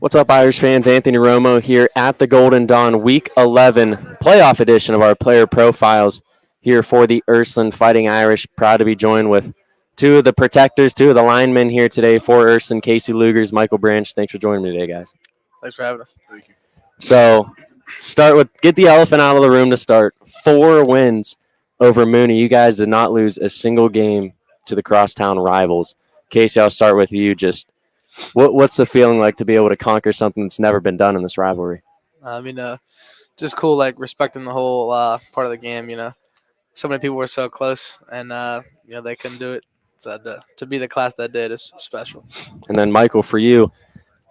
What's up, Irish fans? Anthony Romo here at the Golden Dawn Week 11 playoff edition of our player profiles here for the Ursuline Fighting Irish. Proud to be joined with two of the protectors, two of the linemen here today for Ursuline, Casey Leugers, Michael Branch. Thanks for joining me today, guys. Thanks for having us. Thank you. So, get the elephant out of the room to start. 4 wins over Mooney. You guys did not lose a single game to the crosstown rivals. Casey, I'll start with you. Just what's the feeling like to be able to conquer something that's never been done in this rivalry? Just cool, like respecting the whole part of the game. So many people were so close, and they couldn't do it. So to be the class that did is special. And then Michael, for you,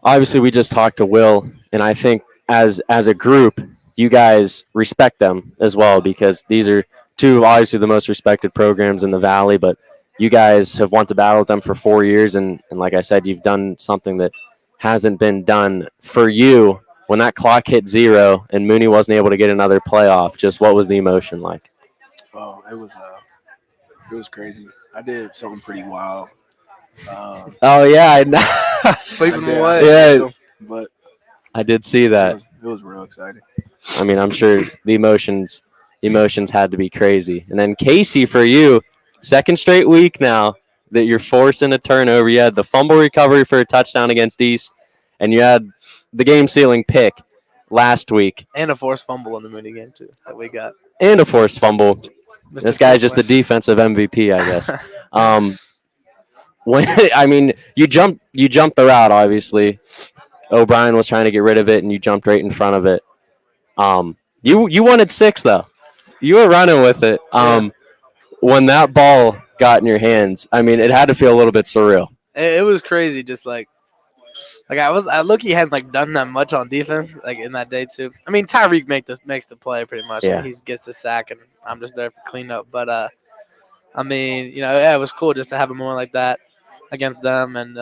obviously we just talked to Will, and I think as a group, you guys respect them as well because these are two of obviously the most respected programs in the Valley, but you guys have wanted to battle with them for 4 years, and like I said, you've done something that hasn't been done. For you, when that clock hit 0 and Mooney wasn't able to get another playoff, just what was the emotion like? Oh, it was crazy. I did something pretty wild. Oh, yeah. Sweeping I did, away. Yeah. But I did see that. it was real exciting. I mean, I'm sure the emotions had to be crazy. And then Casey, for you, second straight week now that you're forcing a turnover. You had the fumble recovery for a touchdown against East, and you had the game-sealing pick last week. And a forced fumble in the Mooney game, too, that we got. And a forced fumble. Mr. This guy's just the defensive MVP, I guess. You jumped the route, obviously. O'Brien was trying to get rid of it, and you jumped right in front of it. You wanted 6, though. You were running with it. When that ball got in your hands, I mean, it had to feel a little bit surreal. It was crazy, just like I look-y hadn't like done that much on defense like in that day too. I mean, Tyreek makes the play pretty much. Yeah. He gets the sack, and I'm just there for cleanup. But it was cool just to have a moment like that against them and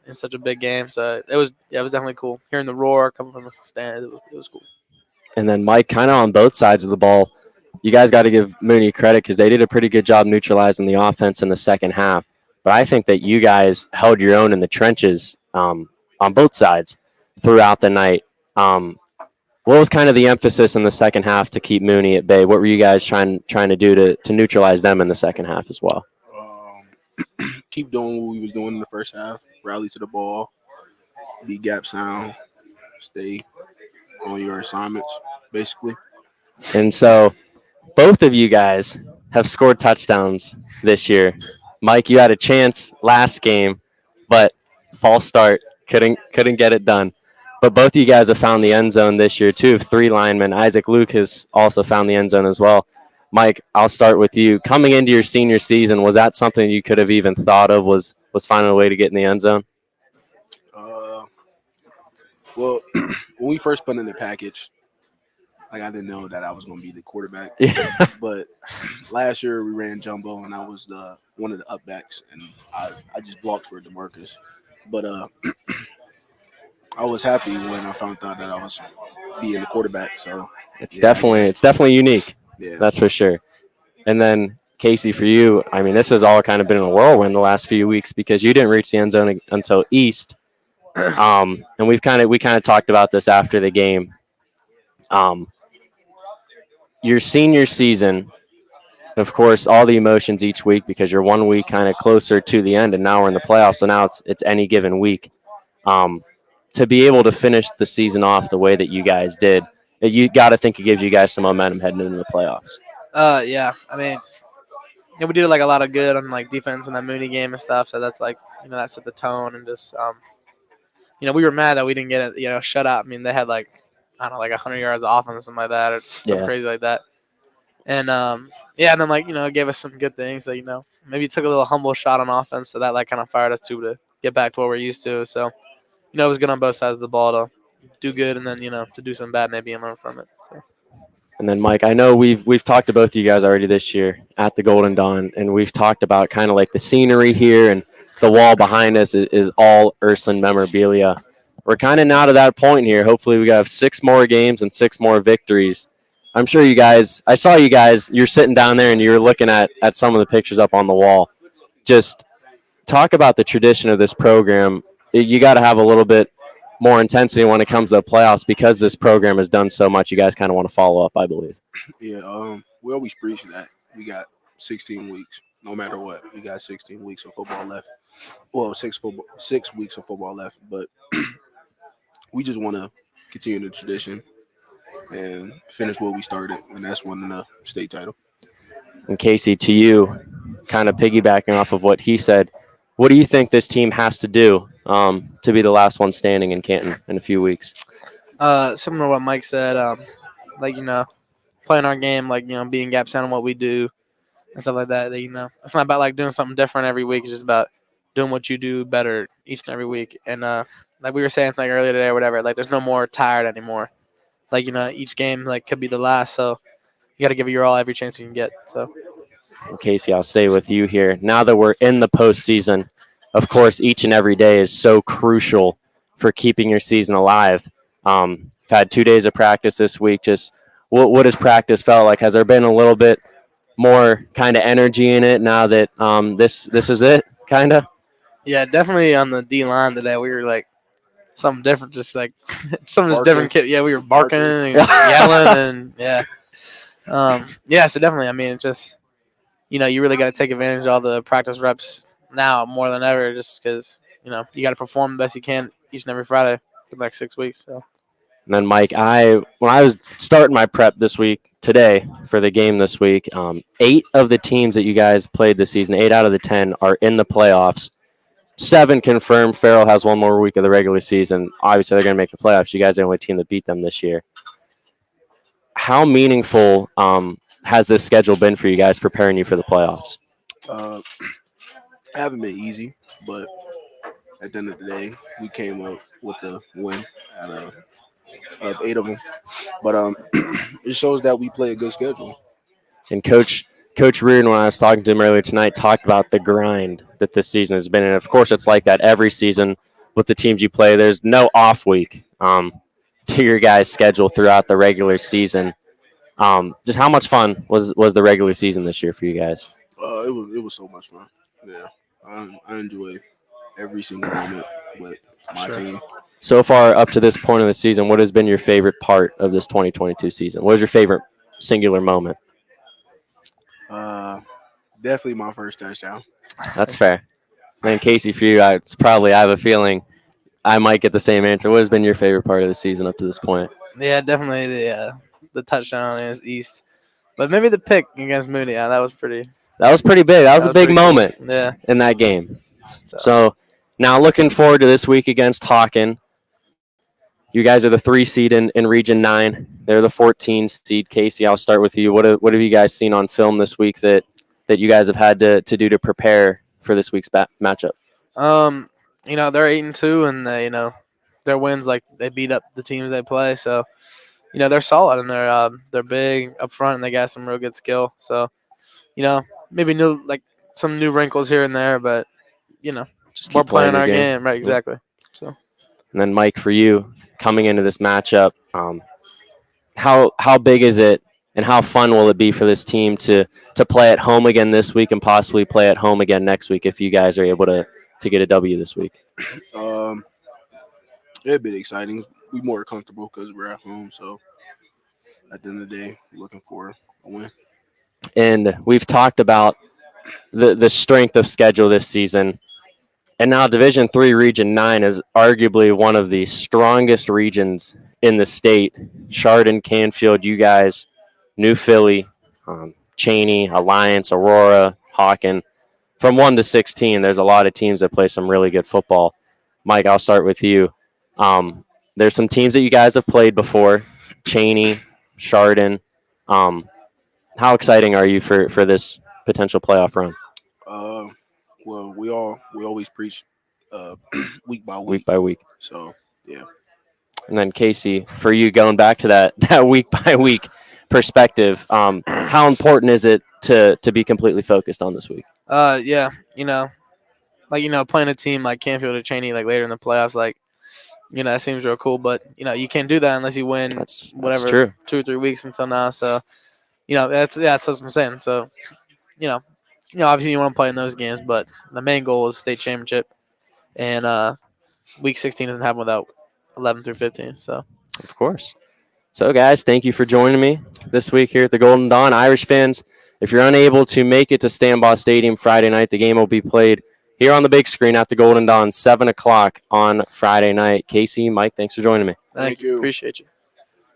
in such a big game. So it was definitely cool hearing the roar coming from the stand. It was cool. And then Mike, kind of on both sides of the ball, you guys got to give Mooney credit because they did a pretty good job neutralizing the offense in the second half. But I think that you guys held your own in the trenches on both sides throughout the night. What was kind of the emphasis in the second half to keep Mooney at bay? What were you guys trying to do to neutralize them in the second half as well? Keep doing what we was doing in the first half. Rally to the ball. Be gap sound. Stay on your assignments, basically. And so both of you guys have scored touchdowns this year. Mike, you had a chance last game, but false start. Couldn't get it done. But both of you guys have found the end zone this year, 2 of 3 linemen. Isaac Luke has also found the end zone as well. Mike, I'll start with you. Coming into your senior season, was that something you could have even thought of, was finding a way to get in the end zone? Well, when we first put in the package, I didn't know that I was going to be the quarterback. Yeah. But last year we ran jumbo, and I was one of the upbacks, and I just blocked for DeMarcus. But I was happy when I found out that I was being the quarterback. So it's definitely unique. Yeah, that's for sure. And then Casey, for you, I mean, this has all kind of been in a whirlwind the last few weeks because you didn't reach the end zone until East. And we kind of talked about this after the game. Your senior season, of course, all the emotions each week because you're 1 week kind of closer to the end, and now we're in the playoffs. So now it's any given week. To be able to finish the season off the way that you guys did, you got to think it gives you guys some momentum heading into the playoffs. Yeah. I mean, we did like a lot of good on like defense in that Mooney game and stuff. So that's like that set the tone and just we were mad that we didn't get it shut out. I mean, they had like 100 yards of offense or something like that or something crazy like that. And and then it gave us some good things. So maybe took a little humble shot on offense, so that like kind of fired us to get back to what we're used to. So it was good on both sides of the ball to do good and then to do some bad maybe and learn from it. So. And then Mike, I know we've talked to both of you guys already this year at the Golden Dawn, and we've talked about kind of like the scenery here and the wall behind us is all Ursuline memorabilia. We're kind of now to that point here. Hopefully we have 6 more games and 6 more victories. I'm sure you guys, I saw you guys, you're sitting down there and you're looking at some of the pictures up on the wall. Just talk about the tradition of this program. You got to have a little bit more intensity when it comes to the playoffs because this program has done so much. You guys kind of want to follow up, I believe. Yeah, we always preach that we got 16 weeks, no matter what. We got 16 weeks of football left. Well, 6 weeks of football left, but we just want to continue the tradition and finish what we started, and that's winning the state title. And Casey, to you, kind of piggybacking off of what he said, what do you think this team has to do to be the last one standing in Canton in a few weeks? Similar to what Mike said, like playing our game, like being gap sound on what we do and stuff like that. It's not about like doing something different every week. It's just about doing what you do better each and every week. And like we were saying like earlier today or whatever, like there's no more tired anymore. Like each game like could be the last, so you got to give it your all every chance you can get. So. Casey, I'll stay with you here. Now that we're in the postseason, of course, each and every day is so crucial for keeping your season alive. I've had 2 days of practice this week. Just what has practice felt like? Has there been a little bit more kind of energy in it now that this is it, kind of? Yeah, definitely on the D line today. We were like something different, just like something Barking. different. Yeah, we were barking and yelling, and yeah. So definitely, I mean, it's just you really got to take advantage of all the practice reps now more than ever, just because you got to perform the best you can each and every Friday for the next 6 weeks. So. And then, Mike, when I was starting my prep this week, today, for the game this week, 8 of the teams that you guys played this season, 8 out of the 10 are in the playoffs. 7 confirmed. Farrell has one more week of the regular season. Obviously, they're going to make the playoffs. You guys are the only team that beat them this year. How meaningful has this schedule been for you guys preparing you for the playoffs? It haven't been easy, but at the end of the day, we came up with the win out of 8 of them. But it shows that we play a good schedule. And Coach Reardon, when I was talking to him earlier tonight, talked about the grind that this season has been. And, of course, it's like that every season with the teams you play. There's no off week to your guys' schedule throughout the regular season. Just how much fun was the regular season this year for you guys? It was so much fun. Yeah, I enjoy every single moment with my team. So far, up to this point of the season, what has been your favorite part of this 2022 season? What was your favorite singular moment? Definitely my first touchdown. That's fair. And Casey, for you, I have a feeling I might get the same answer. What has been your favorite part of the season up to this point? Yeah, definitely the touchdown against East, but maybe the pick against Mooney. Yeah, that was pretty. That was pretty big. That was a big moment cool. Yeah. in that game. So now looking forward to this week against Hawken. You guys are the 3 seed in Region 9. They're the 14 seed. Casey, I'll start with you. What have you guys seen on film this week that you guys have had to do to prepare for this week's matchup? They're 8-2, and they, their wins, like they beat up the teams they play. So, they're solid, and they're big up front, and they got some real good skill. So, maybe some new wrinkles here and there, but just keep playing our game. Right, exactly. So. And then Mike, for you, coming into this matchup, how big is it, and how fun will it be for this team to play at home again this week and possibly play at home again next week if you guys are able to get a W this week? It'd be exciting. We're more comfortable because we're at home. So at the end of the day, looking for a win. And we've talked about the strength of schedule this season. And now Division III Region 9 is arguably one of the strongest regions in the state. Chardon, Canfield, you guys, New Philly, Cheney, Alliance, Aurora, Hawken. From 1 to 16, there's a lot of teams that play some really good football. Mike, I'll start with you. There's some teams that you guys have played before, Cheney, Chardon. How exciting are you for this potential playoff run? Well, we always preach week by week. Week by week. So, yeah. And then Casey, for you, going back to that week by week perspective, how important is it to be completely focused on this week? Yeah, playing a team like Canfield or Cheney like later in the playoffs, that seems real cool. But you can't do that unless you win That's 2 or 3 weeks until now. So, that's what I'm saying. So, obviously you want to play in those games, but the main goal is state championship, and week 16 doesn't happen without 11 through 15. So Of course. So, guys, thank you for joining me this week here at the Golden Dawn. Irish fans, if you're unable to make it to Stambaugh Stadium Friday night, the game will be played here on the big screen at the Golden Dawn, 7 o'clock on Friday night. Casey, Mike, thanks for joining me. thank you. you. Appreciate you.